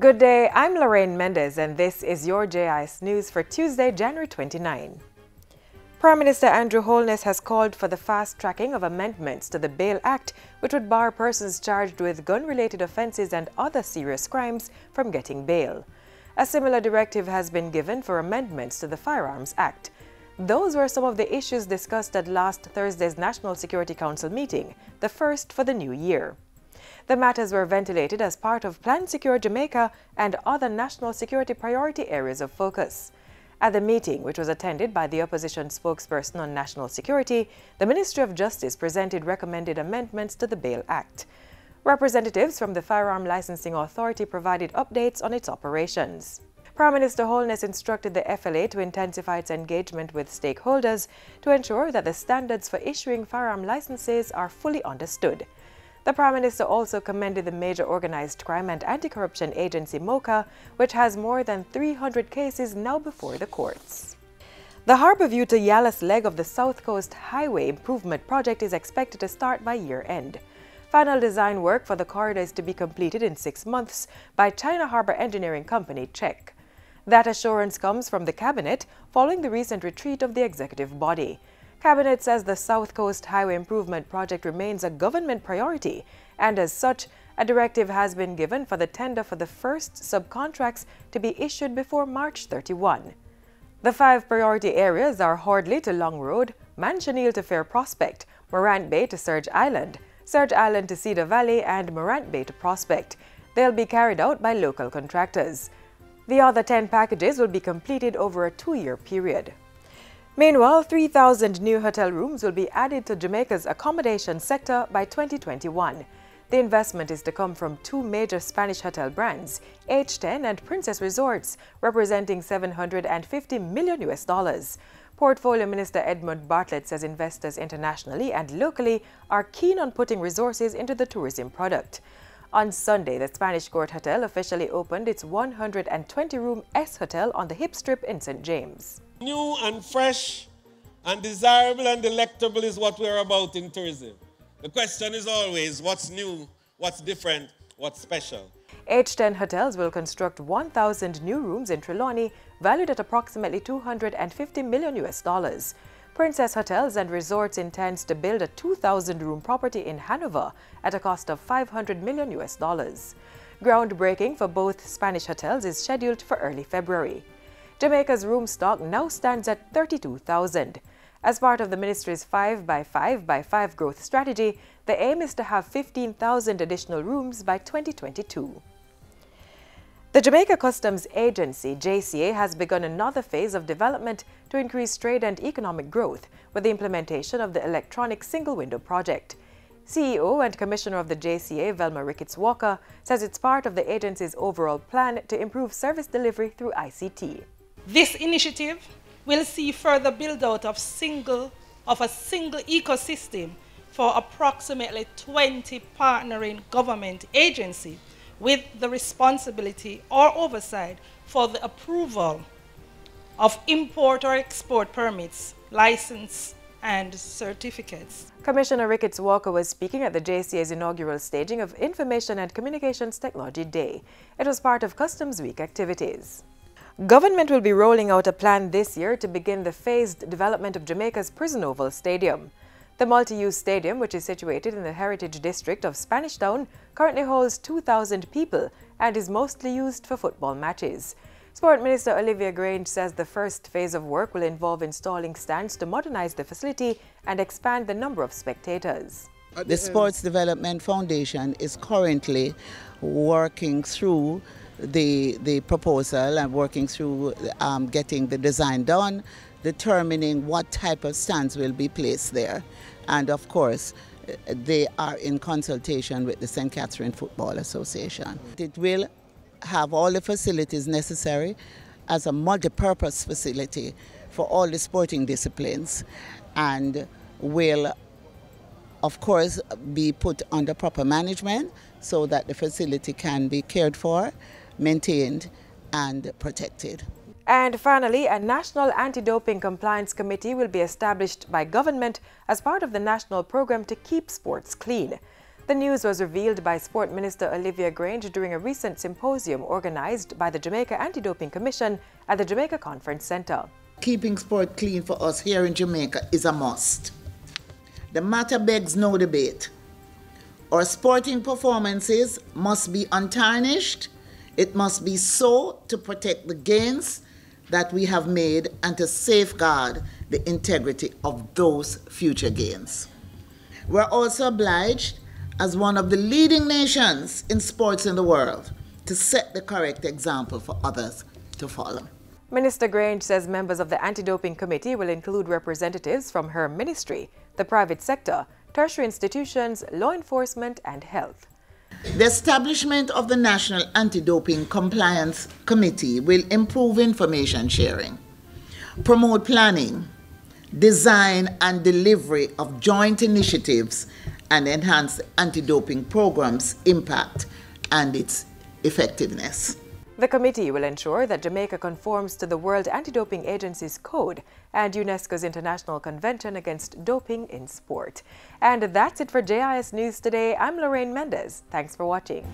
Good day, I'm Lorraine Mendez and this is your JIS News for Tuesday, January 29. Prime Minister Andrew Holness has called for the fast-tracking of amendments to the Bail Act, which would bar persons charged with gun-related offences and other serious crimes from getting bail. A similar directive has been given for amendments to the Firearms Act. Those were some of the issues discussed at last Thursday's National Security Council meeting, the first for the new year. The matters were ventilated as part of Plan Secure Jamaica and other national security priority areas of focus. At the meeting, which was attended by the opposition spokesperson on national security, the Ministry of Justice presented recommended amendments to the Bail Act. Representatives from the Firearm Licensing Authority provided updates on its operations. Prime Minister Holness instructed the FLA to intensify its engagement with stakeholders to ensure that the standards for issuing firearm licenses are fully understood. The Prime Minister also commended the major organized crime and anti-corruption agency MOCA, which has more than 300 cases now before the courts. The Harbourview to Yallahs leg of the South Coast Highway Improvement Project is expected to start by year-end. Final design work for the corridor is to be completed in 6 months by China Harbour Engineering Company, Czech. That assurance comes from the Cabinet following the recent retreat of the executive body. Cabinet says the South Coast Highway Improvement Project remains a government priority, and as such, a directive has been given for the tender for the first subcontracts to be issued before March 31. The 5 priority areas are Hordley to Long Road, Manchoneel to Fair Prospect, Morant Bay to Surge Island to Cedar Valley, and Morant Bay to Prospect. They'll be carried out by local contractors. The other 10 packages will be completed over a 2-year period. Meanwhile, 3,000 new hotel rooms will be added to Jamaica's accommodation sector by 2021. The investment is to come from 2 major Spanish hotel brands, H10 and Princess Resorts, representing $750 million. Portfolio Minister Edmund Bartlett says investors internationally and locally are keen on putting resources into the tourism product. On Sunday, the Spanish Court Hotel officially opened its 120-room S Hotel on the Hip Strip in St. James. New and fresh and desirable and delectable is what we're about in tourism. The question is always what's new, what's different, what's special. H10 Hotels will construct 1,000 new rooms in Trelawney, valued at approximately $250 million. Princess Hotels and Resorts intends to build a 2,000-room property in Hanover at a cost of $500 million. Groundbreaking for both Spanish hotels is scheduled for early February. Jamaica's room stock now stands at 32,000. As part of the ministry's 5x5x5 growth strategy, the aim is to have 15,000 additional rooms by 2022. The Jamaica Customs Agency, JCA, has begun another phase of development to increase trade and economic growth with the implementation of the Electronic Single Window Project. CEO and Commissioner of the JCA, Velma Ricketts-Walker, says it's part of the agency's overall plan to improve service delivery through ICT. This initiative will see further build-out of a single ecosystem for approximately 20 partnering government agencies with the responsibility or oversight for the approval of import or export permits, license, and certificates. Commissioner Ricketts-Walker was speaking at the JCA's inaugural staging of Information and Communications Technology Day. It was part of Customs Week activities. Government will be rolling out a plan this year to begin the phased development of Jamaica's Prison Oval Stadium. The multi-use stadium, which is situated in the Heritage District of Spanish Town, currently holds 2,000 people and is mostly used for football matches. Sport Minister Olivia Grange says the first phase of work will involve installing stands to modernize the facility and expand the number of spectators. The Sports Development Foundation is currently working through the proposal and working through getting the design done, determining what type of stands will be placed there. And of course, they are in consultation with the St. Catherine Football Association. It will have all the facilities necessary as a multi-purpose facility for all the sporting disciplines and will, of course, be put under proper management so that the facility can be cared for, maintained, and protected. And finally, a National Anti-Doping Compliance Committee will be established by government as part of the national program to keep sports clean. The news was revealed by Sport Minister Olivia Grange during a recent symposium organized by the Jamaica Anti-Doping Commission at the Jamaica Conference Center. Keeping sport clean for us here in Jamaica is a must. The matter begs no debate. Our sporting performances must be untarnished. It must be so to protect the gains that we have made and to safeguard the integrity of those future gains. We're also obliged, as one of the leading nations in sports in the world, to set the correct example for others to follow. Minister Grange says members of the Anti-Doping Committee will include representatives from her ministry, the private sector, tertiary institutions, law enforcement, and health. The establishment of the National Anti-Doping Compliance Committee will improve information sharing, promote planning, design and delivery of joint initiatives, and enhance the anti-doping program's impact and its effectiveness. The committee will ensure that Jamaica conforms to the World Anti-Doping Agency's code and UNESCO's International Convention Against Doping in Sport. And that's it for JIS News today. I'm Lorraine Mendez. Thanks for watching.